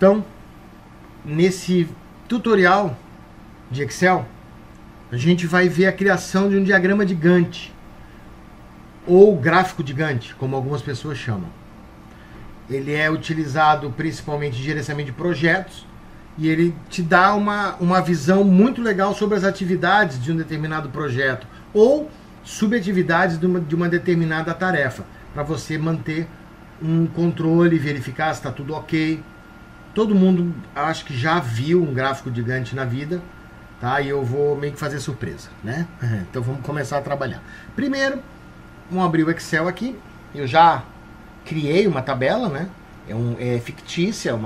Então, nesse tutorial de Excel, a gente vai ver a criação de um diagrama de Gantt, ou gráfico de Gantt, como algumas pessoas chamam. Ele é utilizado principalmente em gerenciamento de projetos, e ele te dá uma visão muito legal sobre as atividades de um determinado projeto, ou subatividades de uma determinada tarefa, para você manter um controle, verificar se está tudo ok. Todo mundo acho que já viu um gráfico de Gantt na vida, tá? E eu vou meio que fazer surpresa, né? Então vamos começar a trabalhar. Primeiro, vamos abrir o Excel aqui. Eu já criei uma tabela, né? É fictícia,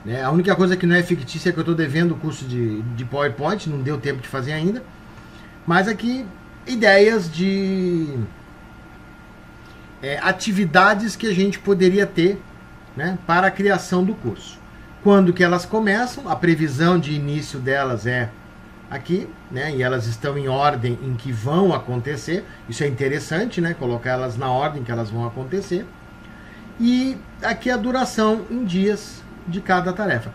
né? A única coisa que não é fictícia é que eu estou devendo o curso de PowerPoint, não deu tempo de fazer ainda. Mas aqui, ideias de atividades que a gente poderia ter, né, para a criação do curso. Quando que elas começam, a previsão de início delas é aqui, né, e elas estão em ordem em que vão acontecer. Isso é interessante, né, colocar elas na ordem que elas vão acontecer. E aqui a duração em dias de cada tarefa.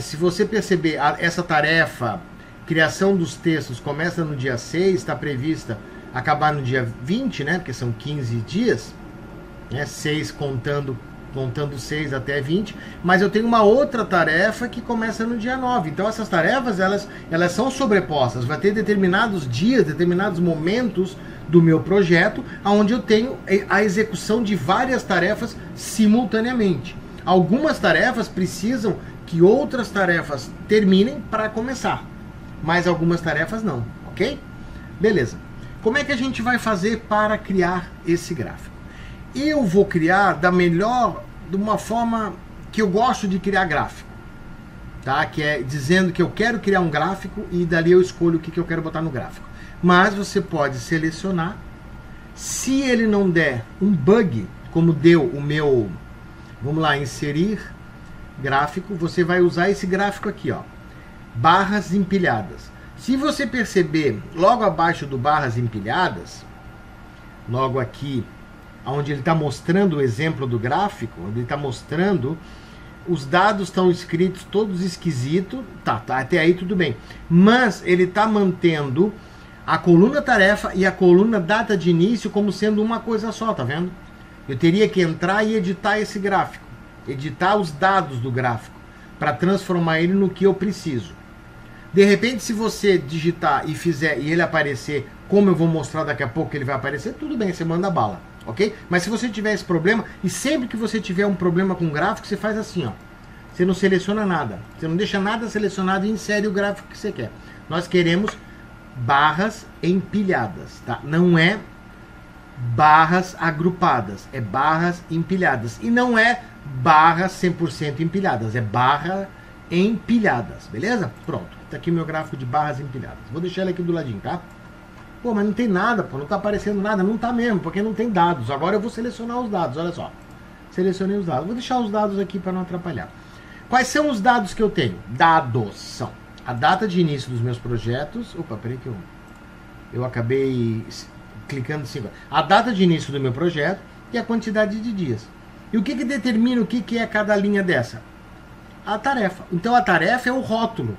Se você perceber, essa tarefa, criação dos textos, começa no dia 6, está prevista acabar no dia 20, né, porque são 15 dias, né, 6 contando 6 até 20, mas eu tenho uma outra tarefa que começa no dia 9. Então essas tarefas, elas são sobrepostas. Vai ter determinados dias, determinados momentos do meu projeto, onde eu tenho a execução de várias tarefas simultaneamente. Algumas tarefas precisam que outras tarefas terminem para começar, mas algumas tarefas não, ok? Beleza. Como é que a gente vai fazer para criar esse gráfico? Eu vou criar de uma forma que eu gosto de criar gráfico, tá? Que é dizendo que eu quero criar um gráfico e dali eu escolho o que eu quero botar no gráfico. Mas você pode selecionar. Se ele não der um bug, como deu o meu, vamos lá, inserir gráfico, você vai usar esse gráfico aqui, ó, barras empilhadas. Se você perceber, logo abaixo do barras empilhadas, logo aqui, onde ele está mostrando o exemplo do gráfico, onde ele está mostrando, os dados estão escritos todos esquisitos, tá, até aí tudo bem. Mas ele está mantendo a coluna tarefa e a coluna data de início como sendo uma coisa só, tá vendo? Eu teria que entrar e editar esse gráfico, editar os dados do gráfico, para transformar ele no que eu preciso. De repente, se você digitar e fizer e ele aparecer, como eu vou mostrar daqui a pouco que ele vai aparecer, tudo bem, você manda bala, ok? Mas se você tiver esse problema, e sempre que você tiver um problema com gráfico, você faz assim, ó. Você não seleciona nada, você não deixa nada selecionado e insere o gráfico que você quer. Nós queremos barras empilhadas, tá? Não é barras agrupadas, é barras empilhadas. E não é barras 100% empilhadas, é barra empilhadas, beleza? Pronto, tá aqui o meu gráfico de barras empilhadas. Vou deixar ele aqui do ladinho, tá? Pô, mas não tem nada, pô, não tá aparecendo nada. Não tá mesmo, porque não tem dados. Agora eu vou selecionar os dados, olha só. Selecionei os dados. Vou deixar os dados aqui para não atrapalhar. Quais são os dados que eu tenho? Dados são a data de início dos meus projetos. Opa, peraí que eu acabei clicando em 5. A data de início do meu projeto e a quantidade de dias. E o que determina o que é cada linha dessa? A tarefa. Então a tarefa é o rótulo,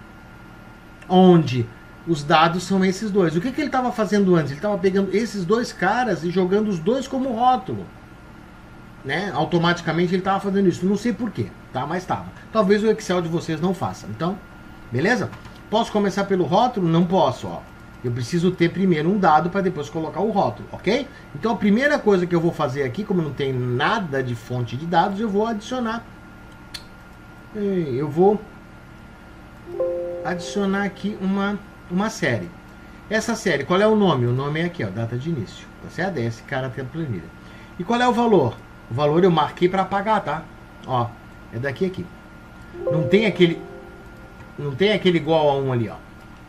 onde os dados são esses dois. O que ele estava fazendo antes? Ele estava pegando esses dois caras e jogando os dois como rótulo, né? Automaticamente ele estava fazendo isso. Não sei porquê, tá? Mas estava. Talvez o Excel de vocês não faça. Então, beleza? Posso começar pelo rótulo? Não posso, ó. Eu preciso ter primeiro um dado para depois colocar o rótulo, ok? Então a primeira coisa que eu vou fazer aqui, como não tem nada de fonte de dados, eu vou adicionar. Eu vou adicionar aqui uma série. Essa série, qual é o nome? O nome é aqui, ó, data de início. Tá certo? Esse cara tem a planilha. E qual é o valor? O valor eu marquei para apagar, tá? Ó, é daqui a aqui. Não tem aquele igual a 1 ali, ó.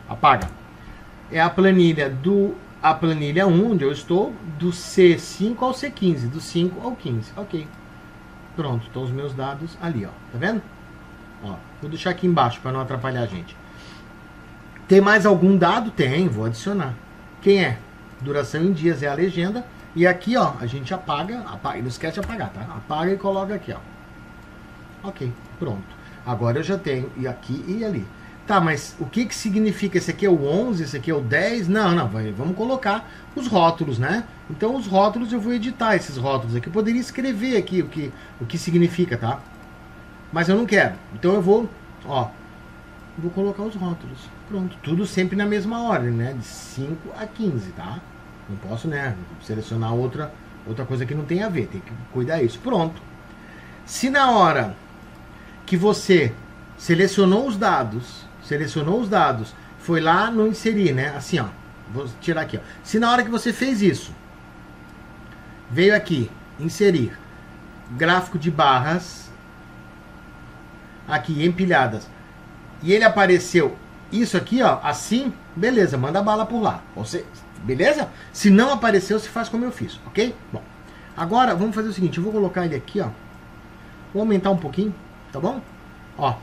Apaga. É a planilha 1, onde eu estou, do C5 ao C15, do 5 ao 15. Ok. Pronto, estão os meus dados ali, ó. Tá vendo? Ó, vou deixar aqui embaixo para não atrapalhar a gente. Tem mais algum dado? Tem, vou adicionar. Quem é? Duração em dias é a legenda. E aqui, ó, a gente apaga, não esquece de apagar, tá? Apaga e coloca aqui, ó. Ok, pronto. Agora eu já tenho e aqui e ali. Tá, mas o que significa? Esse aqui é o 11, esse aqui é o 10? Não, não, vamos colocar os rótulos, né? Então os rótulos eu vou editar esses rótulos aqui. Eu poderia escrever aqui o que significa, tá? Mas eu não quero. Então eu vou, ó, vou colocar os rótulos. Pronto, tudo sempre na mesma ordem, né? De 5 a 15, tá? Não posso, né, selecionar outra coisa que não tem a ver. Tem que cuidar disso. Pronto. Se na hora que você selecionou os dados, foi lá no inserir, né? Assim, ó. Vou tirar aqui, ó. Se na hora que você fez isso, veio aqui, inserir, gráfico de barras, aqui, empilhadas, e ele apareceu isso aqui, ó, assim, beleza, manda bala por lá. Você, beleza? Se não apareceu, se faz como eu fiz, ok? Bom, agora vamos fazer o seguinte, eu vou colocar ele aqui, ó. Vou aumentar um pouquinho, tá bom? Ó.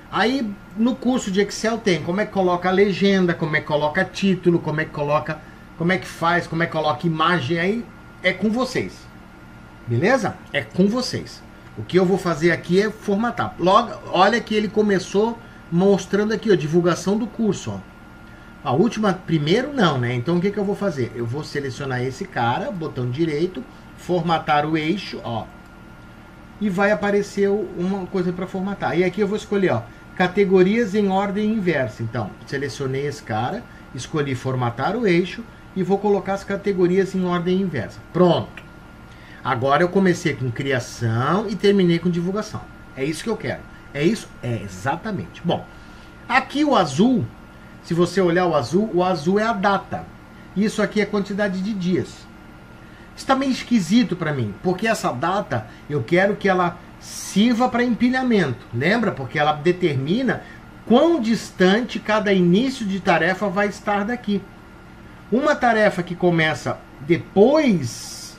Aí no curso de Excel tem como é que coloca a legenda, como é que coloca título, como é que coloca, como é que faz, como é que coloca imagem, aí é com vocês. Beleza? É com vocês. O que eu vou fazer aqui é formatar. Logo, olha que ele começou mostrando aqui, ó, divulgação do curso, ó. A última, primeiro não, né? Então o que eu vou fazer? Eu vou selecionar esse cara, botão direito, formatar o eixo, ó. E vai aparecer uma coisa para formatar. E aqui eu vou escolher, ó, categorias em ordem inversa. Então, selecionei esse cara, escolhi formatar o eixo e vou colocar as categorias em ordem inversa. Pronto. Agora eu comecei com criação e terminei com divulgação. É isso que eu quero. É isso? É, exatamente. Bom, aqui o azul, se você olhar o azul é a data. Isso aqui é a quantidade de dias. Está meio esquisito para mim, porque essa data eu quero que ela sirva para empilhamento. Lembra? Porque ela determina quão distante cada início de tarefa vai estar daqui. Uma tarefa que começa depois,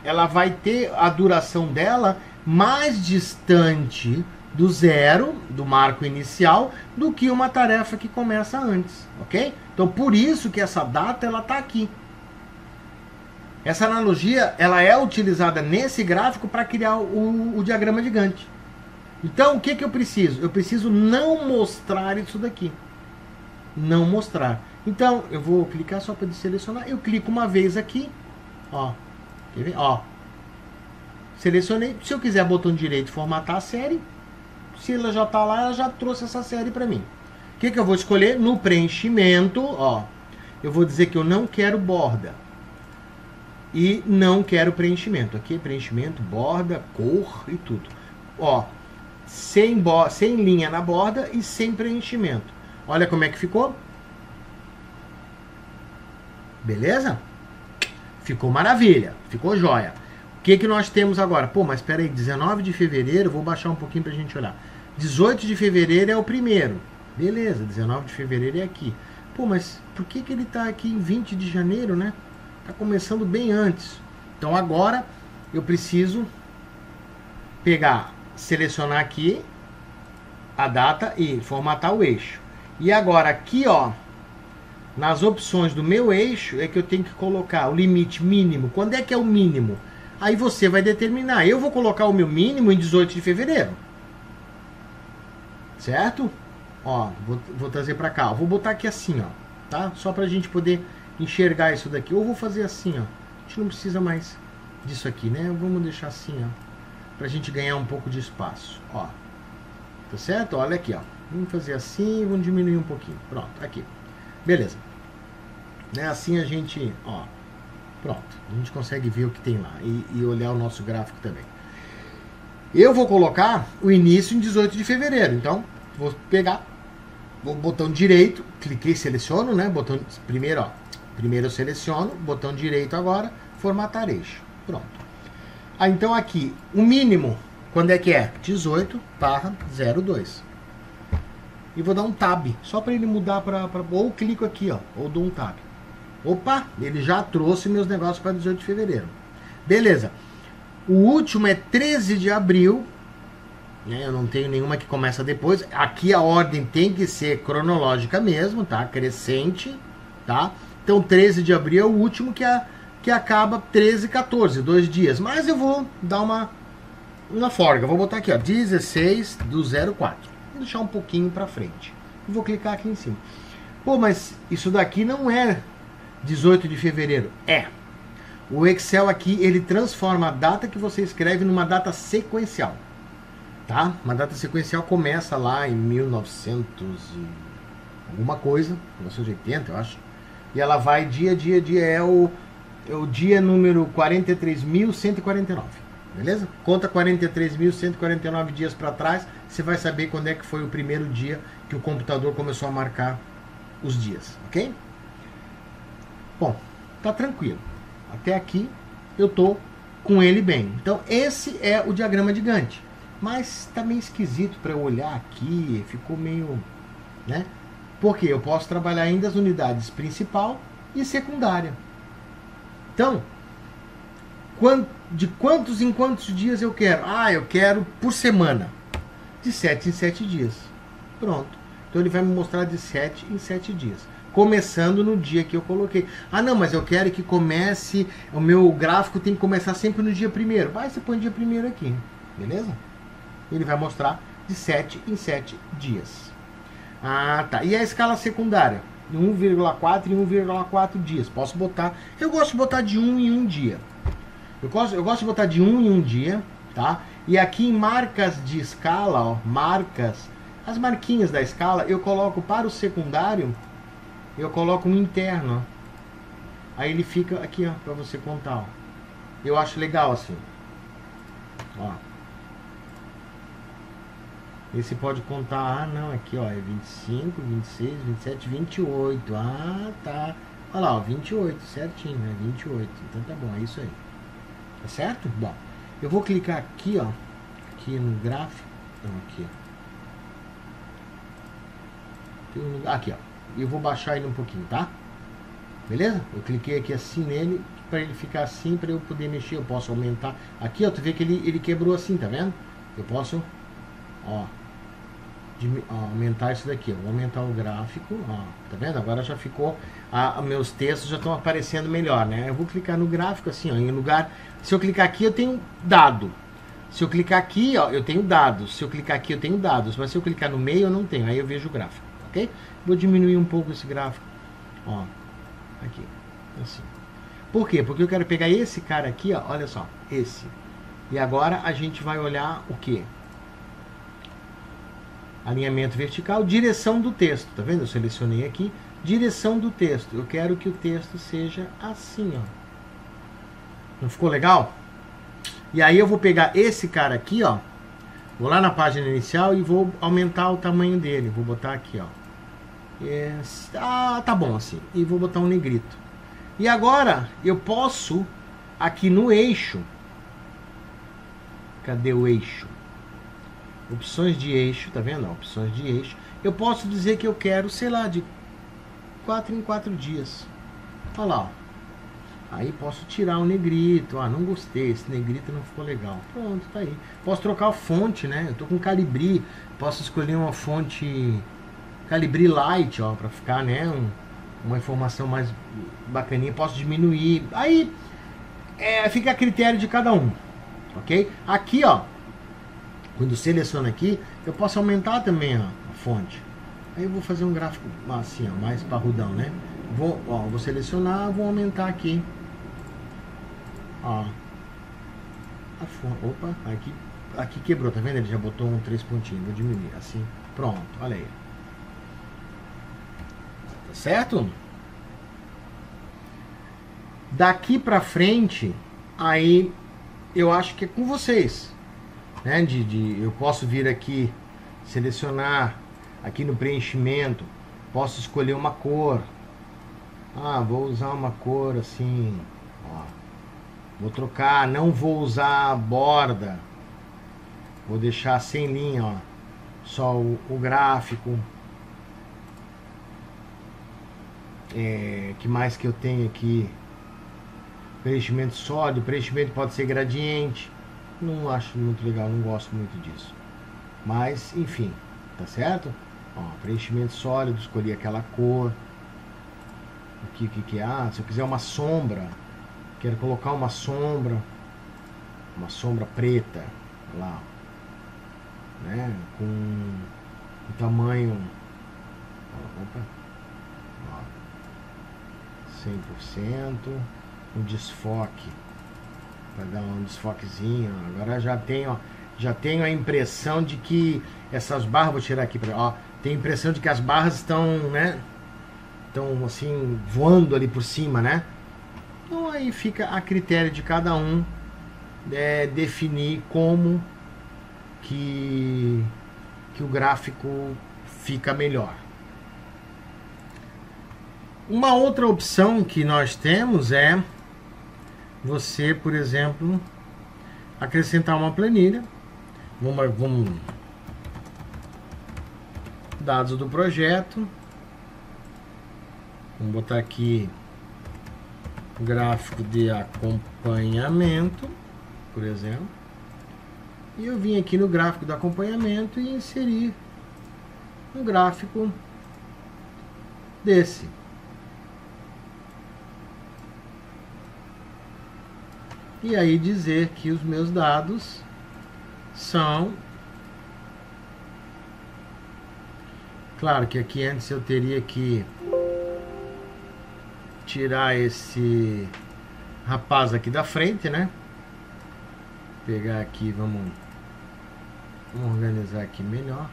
ela vai ter a duração dela mais distante do zero, do marco inicial, do que uma tarefa que começa antes, ok? Então por isso que essa data ela está aqui. Essa analogia ela é utilizada nesse gráfico para criar o diagrama de Gantt. Então, o que eu preciso? Eu preciso não mostrar isso daqui. Não mostrar. Então, eu vou clicar só para selecionar. Eu clico uma vez aqui. Ó. Quer ver? Ó. Selecionei. Se eu quiser botão direito formatar a série, se ela já está lá, ela já trouxe essa série para mim. O que eu vou escolher? No preenchimento, ó. Eu vou dizer que eu não quero borda. E não quero preenchimento. Aqui é preenchimento, borda, cor e tudo. Ó, sem linha na borda e sem preenchimento. Olha como é que ficou. Beleza? Ficou maravilha. Ficou jóia. O que nós temos agora? Pô, mas espera aí, 19 de fevereiro, vou baixar um pouquinho pra gente olhar. 18 de fevereiro é o primeiro. Beleza, 19 de fevereiro é aqui. Pô, mas por que ele tá aqui em 20 de janeiro, né? Está começando bem antes. Então agora eu preciso pegar, selecionar aqui a data e formatar o eixo. E agora aqui, ó, nas opções do meu eixo é que eu tenho que colocar o limite mínimo. Quando é que é o mínimo? Aí você vai determinar. Eu vou colocar o meu mínimo em 18 de fevereiro. Certo? Ó, vou trazer para cá. Vou botar aqui assim, ó, tá? Só para a gente poder enxergar isso daqui. Ou vou fazer assim, ó. A gente não precisa mais disso aqui, né? Vamos deixar assim, ó, pra gente ganhar um pouco de espaço, ó. Tá certo? Olha aqui, ó. Vamos fazer assim, vamos diminuir um pouquinho. Pronto, aqui. Beleza. Né? Assim a gente, ó. Pronto. A gente consegue ver o que tem lá e olhar o nosso gráfico também. Eu vou colocar o início em 18 de fevereiro. Então, vou pegar o botão direito, cliquei, seleciono, né? Botão primeiro, ó. Primeiro eu seleciono, botão direito agora, formatar eixo. Pronto. Ah, então aqui, o mínimo, quando é que é? 18/02. E vou dar um tab, só para ele mudar para... Ou clico aqui, ó, ou dou um tab. Opa, ele já trouxe meus negócios para 18 de fevereiro. Beleza. O último é 13 de abril. Né? Eu não tenho nenhuma que começa depois. Aqui a ordem tem que ser cronológica mesmo, tá? Crescente, tá? Então 13 de abril é o último que acaba 13/14, 2 dias. Mas eu vou dar uma folga. Vou botar aqui, ó, 16 do 04. Vou deixar um pouquinho para frente. E vou clicar aqui em cima. Pô, mas isso daqui não é 18 de fevereiro. É. O Excel aqui, ele transforma a data que você escreve numa data sequencial. Tá? Uma data sequencial começa lá em 1900 e alguma coisa, 1980, eu acho. E ela vai dia, é o dia número 43.149. Beleza? Conta 43.149 dias para trás, você vai saber quando é que foi o primeiro dia que o computador começou a marcar os dias, ok? Bom, tá tranquilo. Até aqui eu tô com ele bem. Então esse é o diagrama de Gantt. Mas tá meio esquisito para eu olhar aqui, ficou meio, né? Porque eu posso trabalhar ainda as unidades principal e secundária. Então, de quantos em quantos dias eu quero? Ah, eu quero por semana. De 7 em 7 dias. Pronto. Então ele vai me mostrar de 7 em 7 dias. Começando no dia que eu coloquei. Ah, não, mas eu quero que comece... O meu gráfico tem que começar sempre no dia 1º. Vai, você põe dia 1º aqui. Beleza? Ele vai mostrar de 7 em 7 dias. Ah, tá. E a escala secundária? 1,4 em 1,4 dias. Posso botar... Eu gosto de botar de 1 em 1 dia. Eu gosto de botar de 1 em 1 dia, tá? E aqui em marcas de escala, ó, marcas, as marquinhas da escala, eu coloco para o secundário, eu coloco um interno, ó. Aí ele fica aqui, ó, para você contar, ó. Eu acho legal assim. Ó. Esse pode contar, ah, não, aqui, ó, é 25, 26, 27, 28. Ah, tá. Olha lá, ó, 28, certinho, né? 28. Então tá bom, é isso aí. Tá certo? Bom, eu vou clicar aqui, ó, aqui no gráfico. Não, aqui, ó. Aqui, ó. E eu vou baixar ele um pouquinho, tá? Beleza? Eu cliquei aqui assim nele, para ele ficar assim, para eu poder mexer. Eu posso aumentar. Aqui, ó, tu vê que ele quebrou assim, tá vendo? Eu posso, ó, aumentar isso daqui, ó. Vou aumentar o gráfico, ó, tá vendo? Agora já ficou, meus textos já estão aparecendo melhor, né? Eu vou clicar no gráfico assim, ó, em lugar, se eu clicar aqui eu tenho dado, se eu clicar aqui, ó, eu tenho dados, se eu clicar aqui eu tenho dados, mas se eu clicar no meio eu não tenho, aí eu vejo o gráfico, ok? Vou diminuir um pouco esse gráfico, ó, aqui, assim. Por quê? Porque eu quero pegar esse cara aqui, ó, olha só, esse, e agora a gente vai olhar o quê? Alinhamento vertical, direção do texto, tá vendo? Eu selecionei aqui, direção do texto. Eu quero que o texto seja assim, ó. Não ficou legal? E aí eu vou pegar esse cara aqui, ó. Vou lá na página inicial e vou aumentar o tamanho dele. Vou botar aqui, ó. Tá bom assim. E vou botar um negrito. E agora eu posso, aqui no eixo. Cadê o eixo? Opções de eixo, tá vendo? Opções de eixo. Eu posso dizer que eu quero, sei lá, de 4 em 4 dias. Olha lá, ó. Aí posso tirar o negrito. Ah, não gostei, esse negrito não ficou legal. Pronto, tá aí. Posso trocar a fonte, né? Eu tô com Calibri. Posso escolher uma fonte Calibri Light, ó, pra ficar, né? Uma informação mais bacaninha. Posso diminuir. Aí fica a critério de cada um. Ok? Aqui, ó. Quando seleciono aqui, eu posso aumentar também, ó, a fonte. Aí eu vou fazer um gráfico assim, ó, mais parrudão, né? Vou selecionar, vou aumentar aqui. Ó. A fonte. Opa, aqui quebrou, tá vendo? Ele já botou 3 pontinhos. Vou diminuir, assim. Pronto, olha aí. Tá certo? Daqui pra frente, aí eu acho que é com vocês. Né, eu posso vir aqui, selecionar aqui no preenchimento, posso escolher uma cor. Ah, vou usar uma cor assim, ó. Vou trocar, não vou usar a borda, vou deixar sem linha, ó, só o gráfico. Que mais que eu tenho aqui? Preenchimento sólido, preenchimento pode ser gradiente. Não acho muito legal, não gosto muito disso. Mas, enfim, tá certo? Ó, preenchimento sólido, escolhi aquela cor. O que é? Ah, se eu quiser uma sombra, quero colocar uma sombra preta. lá, né, com um tamanho, opa, ó, 100%, um desfoque, para dar um desfoquezinho. Agora já tenho a impressão de que essas barras, vou tirar aqui para, ó, tenho a impressão de que as barras estão, né, estão assim voando ali por cima, né? Então aí fica a critério de cada um definir como que o gráfico fica melhor. Uma outra opção que nós temos é você, por exemplo, acrescentar uma planilha. Vamos dados do projeto. Vamos botar aqui gráfico de acompanhamento, por exemplo. E eu vim aqui no gráfico do acompanhamento e inseri um gráfico desse. E aí dizer que os meus dados são... Claro que aqui antes eu teria que tirar esse rapaz aqui da frente, né? Pegar aqui, vamos organizar aqui melhor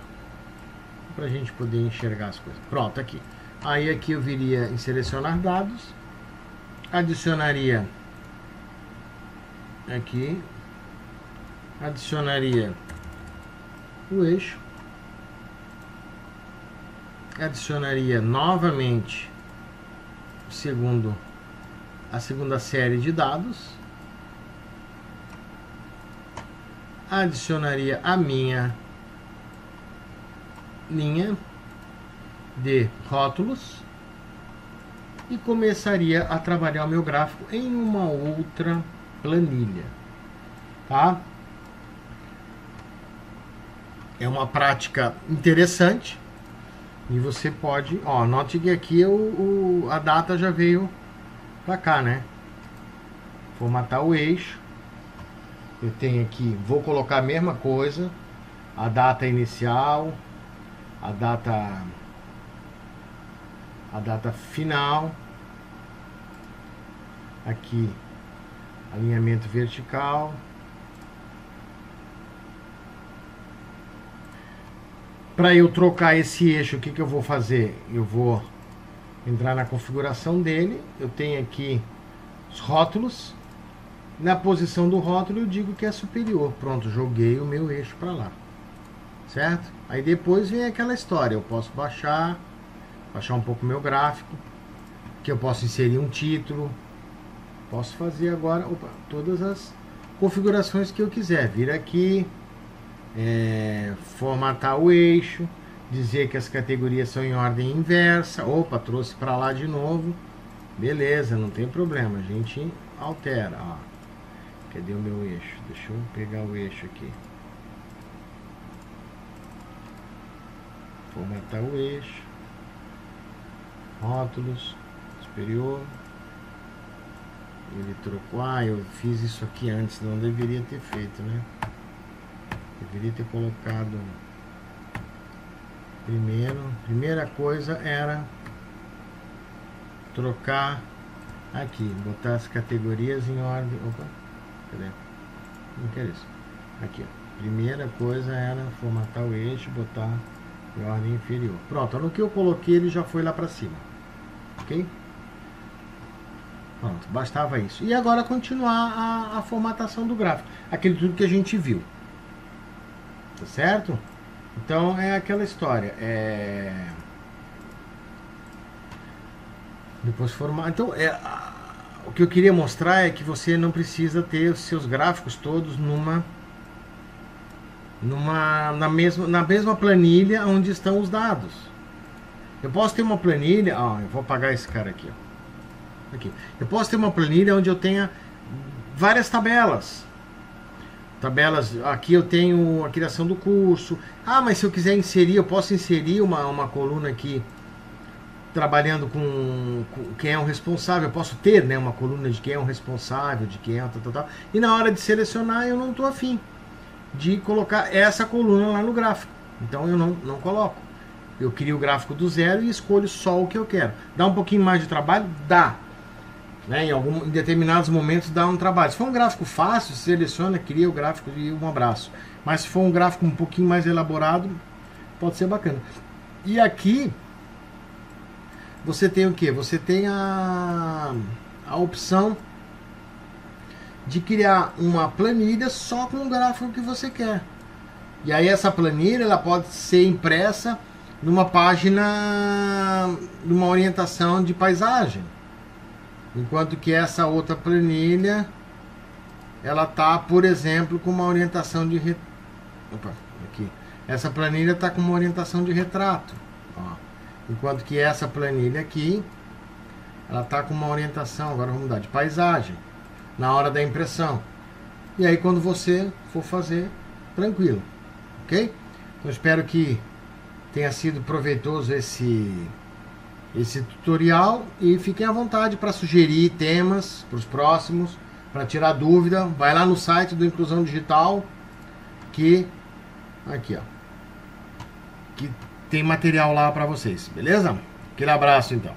para a gente poder enxergar as coisas. Pronto, aqui. Aí aqui eu viria em selecionar dados, adicionaria aqui, adicionaria o eixo, adicionaria novamente a segunda série de dados, adicionaria a minha linha de rótulos e começaria a trabalhar o meu gráfico em uma outra planilha, tá? É uma prática interessante e você pode, ó, note que aqui a data já veio pra cá, né? Formatar o eixo. Eu tenho aqui, vou colocar a mesma coisa, a data inicial, a data final, aqui alinhamento vertical, para eu trocar esse eixo, o que eu vou fazer? Eu vou entrar na configuração dele, eu tenho aqui os rótulos. Na posição do rótulo eu digo que é superior. Pronto, joguei o meu eixo para lá. Certo? Aí depois vem aquela história. Eu posso baixar um pouco o meu gráfico. Que eu posso inserir um título. Posso fazer agora todas as configurações que eu quiser. Vir aqui. Formatar o eixo. Dizer que as categorias são em ordem inversa. Opa, trouxe para lá de novo. Beleza, não tem problema. A gente altera, ó. Cadê o meu eixo? Deixa eu pegar o eixo aqui. Formatar o eixo. Rótulos. Superior. Ele trocou. Ah, eu fiz isso aqui antes. Não deveria ter feito, né? Deveria ter colocado... Primeira coisa era... trocar... Aqui. Botar as categorias em ordem... Opa. Cadê? Não quero isso. Aqui, ó. Primeira coisa era formatar o eixo, botar em ordem inferior. Pronto, no que eu coloquei ele já foi lá para cima. Ok? Pronto, bastava isso. E agora continuar a formatação do gráfico. Aquele tudo que a gente viu. Tá certo? Então é aquela história. Depois formar. Então o que eu queria mostrar é que você não precisa ter os seus gráficos todos na mesma planilha onde estão os dados. Eu posso ter uma planilha, eu vou apagar esse cara aqui, ó. Aqui. Eu posso ter uma planilha onde eu tenha várias tabelas. Aqui eu tenho a criação do curso. Mas se eu quiser inserir, eu posso inserir uma coluna aqui trabalhando com quem é o responsável. Eu posso ter, né, uma coluna de quem é o responsável, de quem é tal. E na hora de selecionar eu não estou afim. de colocar essa coluna lá no gráfico. Então eu não coloco. Eu crio o gráfico do zero e escolho só o que eu quero. Dá um pouquinho mais de trabalho? Dá. Né? Em determinados momentos dá um trabalho. Se for um gráfico fácil, seleciona, cria o gráfico e um abraço. Mas se for um gráfico um pouquinho mais elaborado, pode ser bacana. E aqui você tem o que? Você tem a opção de criar uma planilha só com o gráfico que você quer. E aí essa planilha ela pode ser impressa numa página, numa orientação de paisagem. Enquanto que essa outra planilha ela tá, por exemplo, com uma orientação de Opa, aqui. Essa planilha está com uma orientação de retrato. Ó. Enquanto que essa planilha aqui ela está com uma orientação, agora vamos mudar, de paisagem na hora da impressão. E aí quando você for fazer, tranquilo. Ok? Então espero que tenha sido proveitoso esse tutorial e fiquem à vontade para sugerir temas para os próximos, para tirar dúvida. Vai lá no site do Inclusão Digital que aqui, ó, que tem material lá para vocês, beleza? Aquele abraço então.